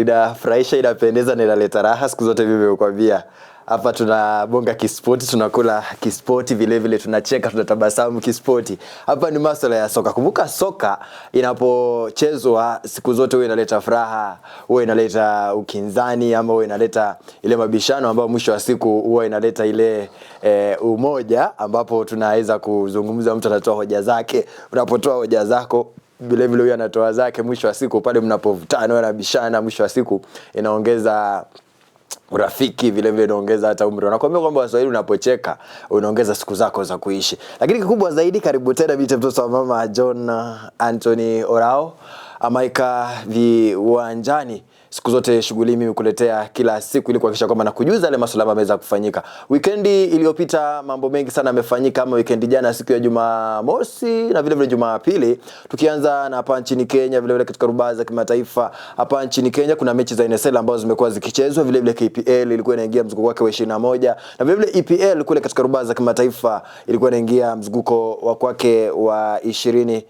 Inafurahisha, inapendeza na inaleta raha siku zote. Mimi nimekwambia hapa tunabonga kispoti, tunakula kispoti, vile vile tunacheka, tunatabasamu kispoti. Hapa ni masuala ya soka. Kumbuka soka inapochezwa siku zote huwa inaleta furaha, huwa inaleta ukinzani, ama huwa inaleta ile mabishano ambayo mwisho wa siku huwa inaleta ile umoja, ambapo tunaweza kuzungumza, mtu anatoa hoja zake, unapotoa hoja zako vile vile huyu anatoa zake, mwisho wa siku pale mnapovutana na bishana, mwisho wa siku inaongeza urafiki, vile vile inaongeza hata umri. Nakwambia kwamba Waswahili unapocheka unaongeza siku zako za kuishi. Lakini kikubwa zaidi, karibu tena binti mtoto wa mama John Anthony Orao amaika viwanjani. Siku zote shughuli mimi kuletea kila siku ili kuhakikisha kwamba nakujuza yale masuala yameweza kufanyika. Weekendi iliyopita mambo mengi sana yamefanyika, kama weekendi jana siku ya Jumamosi na vile vile Jumapili. Tukianza na hapa nchini Kenya, vile vile katika rubaa za kimataifa hapa nchini Kenya kuna mechi za NSL ambazo zimekuwa zikichezwa. Vile vile KPL ilikuwa inaingia mzunguko wake wa 21, na vile vile EPL kule katika rubaa za kimataifa ilikuwa inaingia mzunguko wa kwake wa 20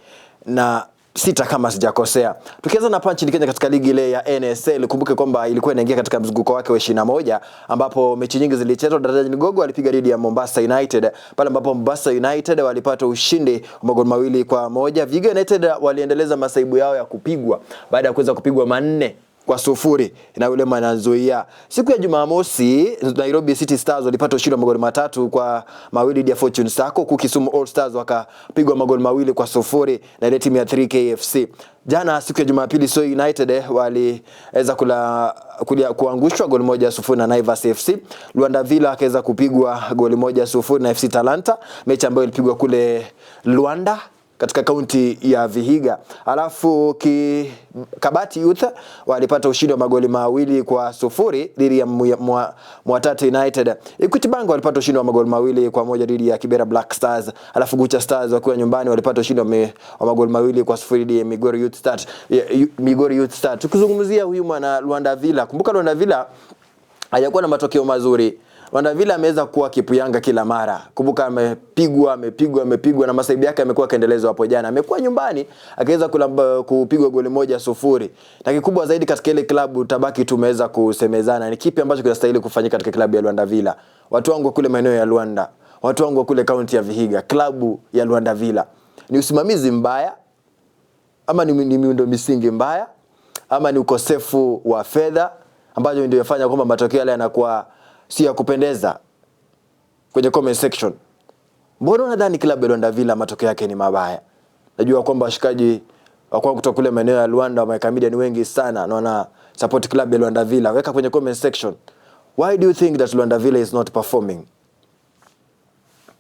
na 6 kama sijakosea. Tukianza na punch Kenya katika ligi ile ya NSL, kumbuke kwamba ilikuwa inaingia katika mzunguko wake wa 21, ambapo mechi nyingi zilichezwa. Daraja Gogo alipiga dhidi ya Mombasa United, pale ambapo Mombasa United walipata ushindi wa magoli 2-1. Vihiga United waliendeleza masaibu yao ya kupigwa baada ya kuweza kupigwa 4-0 na yule Manazoia. Siku ya Jumamosi Nairobi City Stars walipata ushindi wa magoli 3-2 dhidi ya Fortune Sacco, huku Kisumu All Stars wakapigwa magoli 2-0 na ile timu ya 3KFC. Jana siku ya Jumapili So United waliweza kuangushwa goli 1-0 na Naivas FC. Luanda Villa akaweza kupigwa goli 1-0 na FC Talanta, mechi ambayo ilipigwa kule Luanda katika kaunti ya Vihiga. Alafu Kabati Youth walipata ushindi wa magoli 2-0 dhidi ya Mwatate United. Equity Bank walipata ushindi wa magoli 2-1 dhidi ya Kibera Black Stars. Alafu Gucha Stars wakiwa nyumbani walipata ushindi wa magoli 2-0 dhidi ya Migori Youth Stars. Tukizungumzia huyu mwana Luanda Villa, kumbuka Luanda Villa hajakuwa na matokeo mazuri. Luanda Villa ameweza kuwa kipuyanga kila mara. Kumbuka amepigwa na masaibu yake yamekuwa kaendelezwa hapo jana. Amekuwa nyumbani akaweza kupigwa goli 1-0. Na kikubwa zaidi katika ile klabu tabaki tumeweza kusemezana ni kipi ambacho kinastahili kufanyika katika klabu ya Luanda Villa. Watu wangu kule maeneo ya Luanda, watu wangu kule kaunti ya Vihiga, klabu ya Luanda Villa ni usimamizi mbaya, ama ni miundo misingi mbaya, ama ni ukosefu wa fedha ambayo ndio yafanya kwamba matokeo yale yanakuwa si ya kupendeza? Kwenye comment section, mbona unadhani klabu ya Luanda Villa matokeo yake ni mabaya? Najua kwamba washikaji wako kutoka kule maeneo ya Luanda wa Maika Media ni wengi sana na wana support klabu ya Luanda Villa. Weka kwenye comment section, why do you think that Luanda Villa is not performing?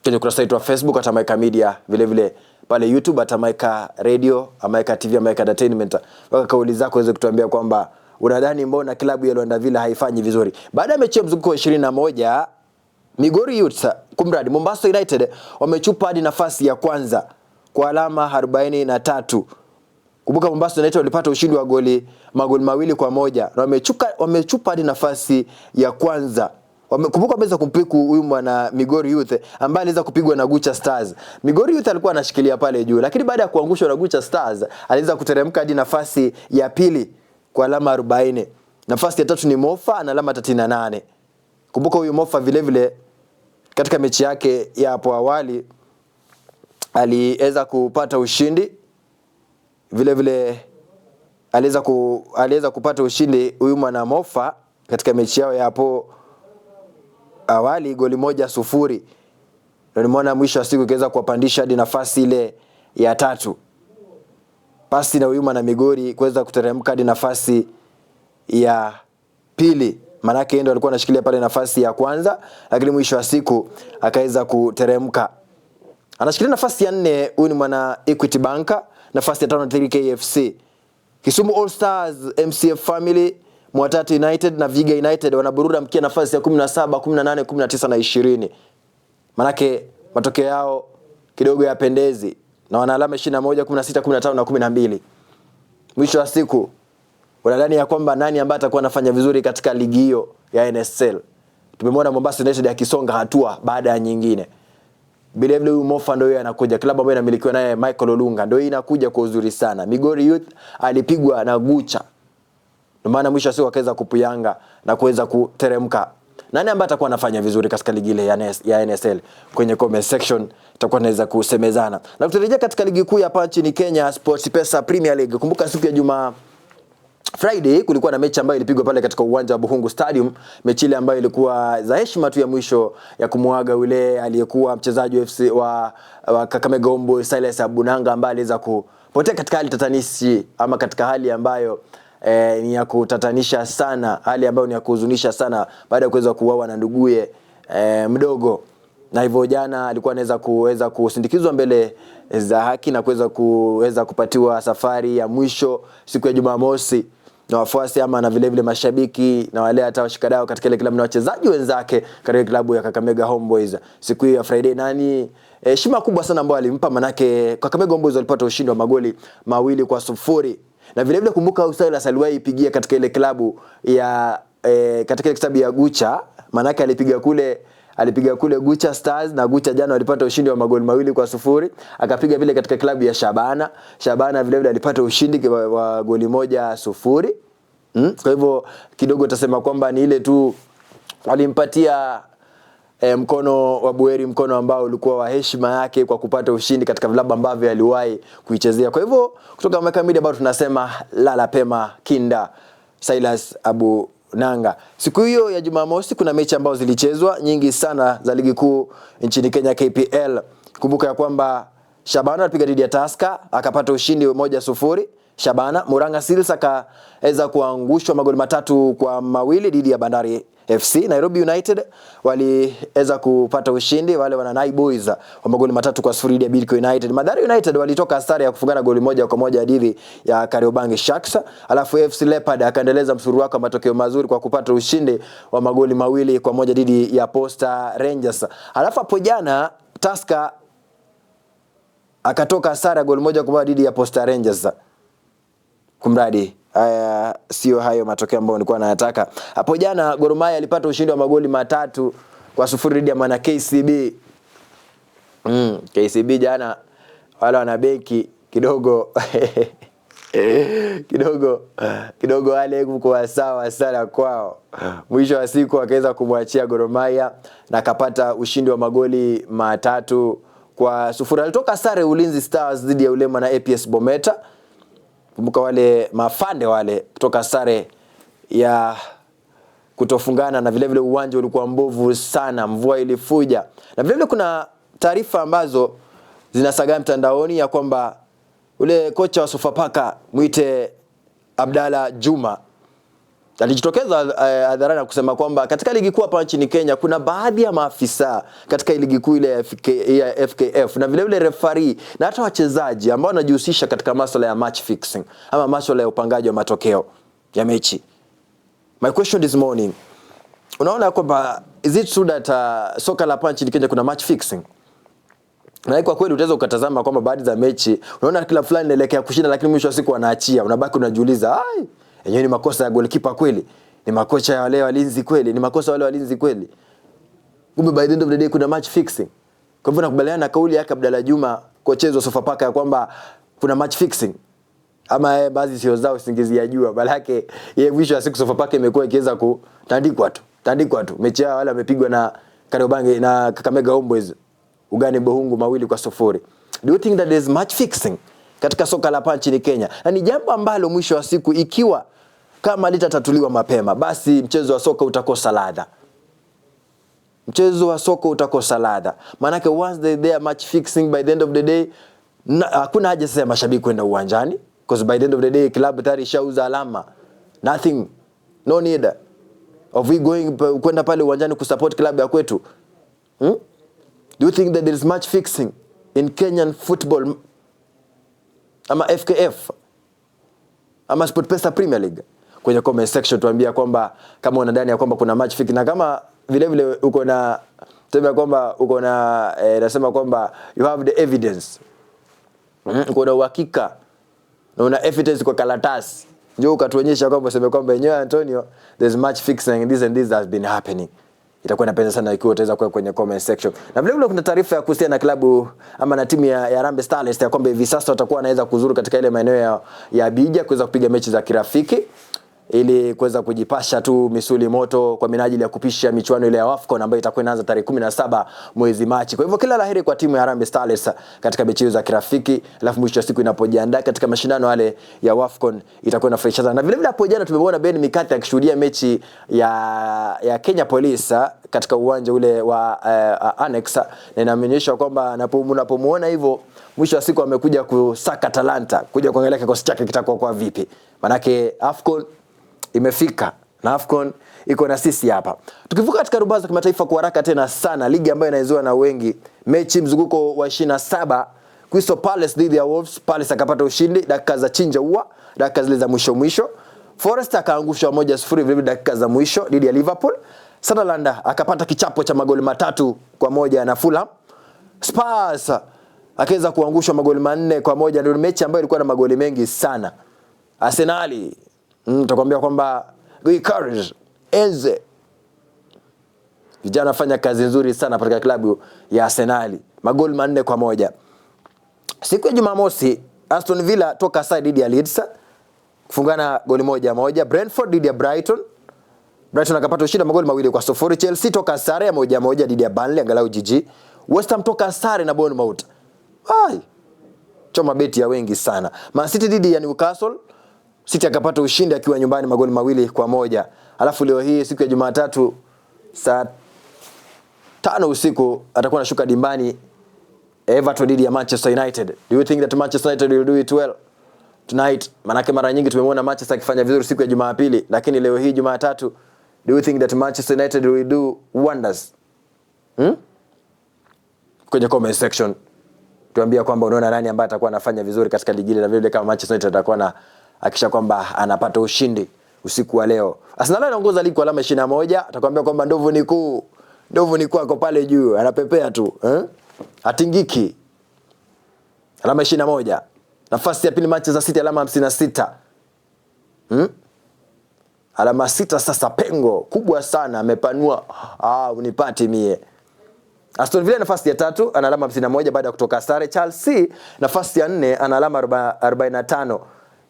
Kwenye kurasa yetu wa Facebook at Maika Media, vile vile pale YouTube at Maika Radio, Maika TV, Maika Entertainment. Weka kauli zako uweze kutuambia kwamba unadhani mbona klabu ya Luanda Villa haifanyi vizuri. Baada ya mechi ya mzunguko wa 21, Migori Youth, Mombasa United wamechupa hadi nafasi ya kwanza kwa alama 43. Kumbuka Mombasa United walipata ushindi wa magoli 2-1 na wamechupa hadi nafasi ya kwanza. Kumbuka wameweza kumpiku huyu mwana Migori Youth ambaye aliweza kupigwa na Gucha Stars. Migori Youth alikuwa anashikilia pale juu, lakini baada ya kuangushwa na Gucha Stars aliweza kuteremka hadi nafasi ya pili kwa alama 40. Nafasi ya tatu ni Mofa na alama 38. Kumbuka huyu Mofa vile vile katika mechi yake ya hapo awali aliweza kupata ushindi. Vile vile aliweza kupata ushindi huyu mwana Mofa katika mechi yao ya hapo awali goli 1-0. Ndio nimeona mwisho wa siku ikiweza kuwapandisha hadi nafasi ile ya 3. Pasi na huyu mwana Migori kuweza kuteremka hadi nafasi ya pili. Manake ndio alikuwa anashikilia pale nafasi ya kwanza, lakini mwisho wa siku akaweza kuteremka. Anashikilia nafasi ya 4 huyu ni mwana Equity Bank, nafasi ya 5 3KFC. Kisumu All Stars, MCF Family, Mwatate United na Vihiga United wanaburura mkia nafasi ya 17, 18, 19 na 20. Manake matokeo yao kidogo yapendezi na wana alama 21, 16, 15 na 12. Mwisho wa siku unadhani ya kwamba nani ambaye atakuwa anafanya vizuri katika ligi hiyo ya NSL? Tumemwona Mombasa United akisonga hatua baada ya nyingine. Vile vile huyu Mofa ndio yeye anakuja, klabu ambayo inamilikiwa naye Michael Olunga ndio inakuja kwa uzuri sana. Migori Youth alipigwa na Gucha. Ndio maana mwisho siku wakaweza kupuyanga na kuweza kuteremka. Nani ambaye atakuwa anafanya vizuri katika ligi ile ya NSL? Kwenye comment section tutakuwa tunaweza kusemezana. Na tutarejea katika ligi kuu hapa nchini Kenya, SportPesa Premier League. Kumbuka siku ya Jumaa Friday kulikuwa na mechi ambayo ilipigwa pale katika uwanja wa Buhungu Stadium, mechi ile ambayo ilikuwa za heshima tu ya mwisho ya kumuaga yule aliyekuwa mchezaji wa FC wa Kakamega Homeboyz Silas Abunanga, ambaye aliweza kupotea katika hali tatanishi, ama katika hali ambayo ni ya kutatanisha sana, hali ambayo ni ya kuhuzunisha sana, baada ya kuweza kuuawa na nduguye mdogo. Na hivyo jana alikuwa anaweza kuweza kusindikizwa mbele za haki na kuweza kupatiwa safari ya mwisho siku ya Jumamosi na wafuasi ama na vile vile mashabiki na wale hata washikadau katika ile klabu na wachezaji wenzake katika klabu ya Kakamega Homeboyz. Siku hiyo ya Friday nani heshima kubwa sana ambayo alimpa, manake Kakamega Homeboyz walipata ushindi wa magoli 2-0. Na vile vile kumbuka Silas aliwahi ipigia katika ile klabu ya katika ile klabu ya Gucha, manake alipiga kule Gucha Stars, na Gucha jana walipata ushindi wa magoli 2-0. Akapiga vile katika klabu ya Shabana vile vile alipata ushindi wa goli 1-0. Kwa hivyo kidogo utasema kwamba ni ile tu walimpatia mkono wa buheri, mkono ambao ulikuwa wa heshima yake kwa kupata ushindi katika vilabu ambavyo aliwahi kuichezea. Kwa hivyo kutoka Meka Media bado tunasema lala pema kinda Silas Abunanga. Siku hiyo ya Jumamosi kuna mechi ambazo zilichezwa nyingi sana za ligi kuu nchini Kenya, KPL. Kumbuka ya kwamba Shabana alipiga dhidi ya Tusker akapata ushindi 1-0. Shabana Murang'a Seals akaweza kuangushwa magoli 3-2 dhidi ya Bandari FC. Nairobi United waliweza kupata ushindi wale wana Nai Boys wa magoli 3-0 dhidi ya Bidco United. Mathare United walitoka sare ya kufungana goli 1-1 dhidi ya Kariobangi Sharks. Alafu FC Leopard akaendeleza msururu wake wa matokeo mazuri kwa kupata ushindi wa magoli 2-1 dhidi ya Posta Rangers. Alafu hapo jana Tusker akatoka sare ya goli 1-1 dhidi ya Posta Rangers. Kumradi sio hayo matokeo ambayo nilikuwa nayataka. Hapo jana Gor Mahia alipata ushindi wa magoli 3-0 dhidi ya Mana KCB. KCB jana wale wana benki kidogo kidogo wale kwa sawa sana kwao. Mwisho wa siku akaweza kumwachia Gor Mahia na akapata ushindi wa magoli 3-0. Alitoka sare Ulinzi Stars dhidi ya Ulema na APS Bometa. Kumbuka wale mafande wale kutoka sare ya kutofungana, na vile vile uwanja ulikuwa mbovu sana, mvua ilifuja. Na vile vile kuna taarifa ambazo zinasaga mtandaoni ya kwamba ule kocha wa Sofapaka mwite Abdalla Juma alijitokeza hadharani kusema kwamba katika ligi kuu hapa nchini Kenya kuna baadhi ya maafisa katika ligi kuu ile ya FKF na vile vile referee na hata wachezaji ambao wanajihusisha katika masuala ya match fixing ama masuala ya upangaji wa matokeo ya mechi. My question this morning, unaona kwamba is it true that soka la hapa nchini Kenya kuna match fixing? Na kwa kweli utaweza ukatazama kwamba baadhi za mechi unaona kila fulani inaelekea kushinda, lakini mwisho wa siku wanaachia, unabaki unajiuliza yenyewe ni makosa ya goalkeeper kweli? Ni makosa ya wale walinzi kweli? Ni makosa wale walinzi kweli? Kumbe by the end of the day kuna match fixing. Kwa hivyo nakubaliana na kauli yake Abdalla Juma, kocha wa Sofapaka, ya kwamba kuna match fixing. Ama baadhi sio zao usingizi ya jua, balake yeye mwisho wa siku Sofapaka imekuwa ikiweza kutandikwa tu. Mechi yao wale wamepigwa na Kariobangi na Kakamega Homeboyz ugani Buhungu 2-0. Do you think that there is match fixing katika soka la hapa nchini Kenya? Na ni jambo ambalo mwisho wa siku ikiwa kama litatatuliwa mapema, basi mchezo wa soka utakosa ladha. Maana once they are match fixing, by the end of the day hakuna haja sasa mashabiki kwenda uwanjani, because by the end of the day club tayari shauza alama. Nothing, no need of we going kwenda pale uwanjani kusupport club ya kwetu. Do you think that there is match fixing in Kenyan football ama FKF ama SportPesa Premier League? Kwenye comment section tuambia kwamba kama unadhani ya kwamba kuna match fixing, na kama vile vile uko na tuseme kwamba uko na nasema kwamba you have the evidence, uko na uhakika na una evidence kwa karatasi, njoo ukatuonyesha kwamba useme kwamba yenyewe Antonio there's match fixing, this and this has been happening. Itakuwa napenda sana ikiwa utaweza kuweka kwenye comment section. Na vile vile kuna taarifa ya kuhusiana na klabu ama na timu ya Harambee Starlets ya kwamba hivi sasa watakuwa wanaweza kuzuru katika ile maeneo ya Abidjan kuweza kupiga mechi za kirafiki. ili kuweza kujipasha tu misuli moto kwa minajili ya kupisha michuano ile ya AFCON ambayo itakuwa inaanza tarehe 17 mwezi Machi. Kwa hivyo kila laheri kwa timu ya Harambee Starlets katika mechi hizo za kirafiki, alafu mwisho wa siku inapojiandaa katika mashindano yale ya AFCON itakuwa inafurahisha sana. Na vile vile hapo jana tumemwona Ben Mikati akishuhudia mechi ya Kenya Police katika uwanja ule wa Annex, na inaonyesha kwamba unapomuona hivyo mwisho wa siku amekuja kusaka talanta, kuja kuangalia kikosi chake kitakuwa kwa vipi. Manake AFCON imefika na AFCON iko na sisi hapa. Tukivuka katika rubaza za kimataifa kwa haraka tena sana, ligi ambayo inaizwa na wengi, mechi mzunguko wa 27, Crystal Palace dhidi ya Wolves. Palace akapata ushindi dakika za chinja ua, dakika zile za mwisho. Forest akaangusha 1-0 vile dakika za mwisho dhidi ya Liverpool. Sunderland akapata kichapo cha magoli 3-1 na Fulham. Spurs akaweza kuangushwa magoli 4-1, ndio mechi ambayo ilikuwa na magoli mengi sana. Arsenal tutakwambia kwamba Courage Eze vijana fanya kazi nzuri sana katika klabu ya Arsenal, magoli 4-1. Siku ya Jumamosi Aston Villa toka side dhidi ya Leeds kufungana goli 1-1. Brentford dhidi ya Brighton akapata ushindi magoli 2-0. Chelsea toka sare ya 1-1 dhidi ya Burnley angalau jiji. West Ham toka sare na Bournemouth. Choma beti ya wengi sana. Man City dhidi ya Newcastle, City akapata ushindi akiwa nyumbani magoli 2-1. Alafu leo hii siku ya Jumatatu saa 5 usiku atakuwa anashuka dimbani Everton dhidi ya Manchester United. Do you think that Manchester United will do it well tonight? Manake mara nyingi tumemwona Manchester akifanya vizuri siku ya Jumapili, lakini leo hii Jumatatu, do you think that Manchester United will do wonders? Kwenye comment section tuambia kwamba unaona nani ambaye atakuwa anafanya vizuri katika ligi ile, na vile kama Manchester United atakuwa na hakisha kwamba anapata ushindi usiku wa leo. Arsenal anaongoza ligi kwa alama 21, atakwambia kwamba ndovu ni kwako pale juu, anapepea tu, atingiki. Alama 21. Nafasi ya pili Manchester City alama 56. Alama 6 sasa, pengo kubwa sana amepanua. Unipati mie. Aston Villa nafasi ya 3 ana alama 51 baada ya kutoka sare. Chelsea nafasi ya 4 ana alama 45.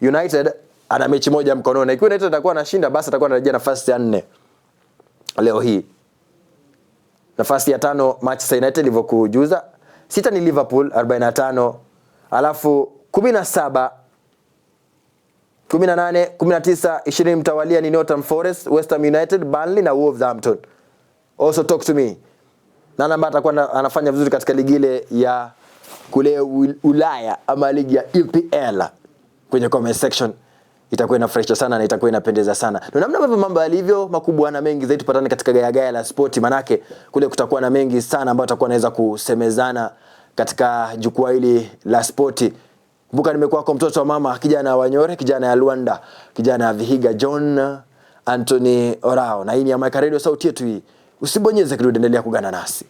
United ana mechi moja mkononi. Ikiwa United atakuwa anashinda basi atakuwa anarejea nafasi ya 4 leo hii. Nafasi ya 5 Manchester United ilivyokujuza. 6 ni Liverpool 45. Alafu 17, 18, 19, 20 mtawalia ni Nottingham Forest, West Ham United, Burnley na Wolverhampton. Also talk to me. Nani ambaye atakuwa anafanya vizuri katika ligi ile ya kule Ulaya ama ligi ya EPL? Kwenye comment section itakuwa inafurahisha sana na itakuwa inapendeza sana. Na namna ambavyo mambo yalivyo makubwa na mengi zaidi tupatane katika gaya la spoti, manake kule kutakuwa na mengi sana ambayo tutakuwa naweza kusemezana katika jukwaa hili la spoti. Kumbuka nimekuwa kwa mtoto wa mama, kijana wa Wanyore, kijana ya Luanda, kijana ya Vihiga, John Anthony Orao. Na hii ni Amaka Radio, sauti yetu hii. Usibonyeze kidude, endelea kugana nasi.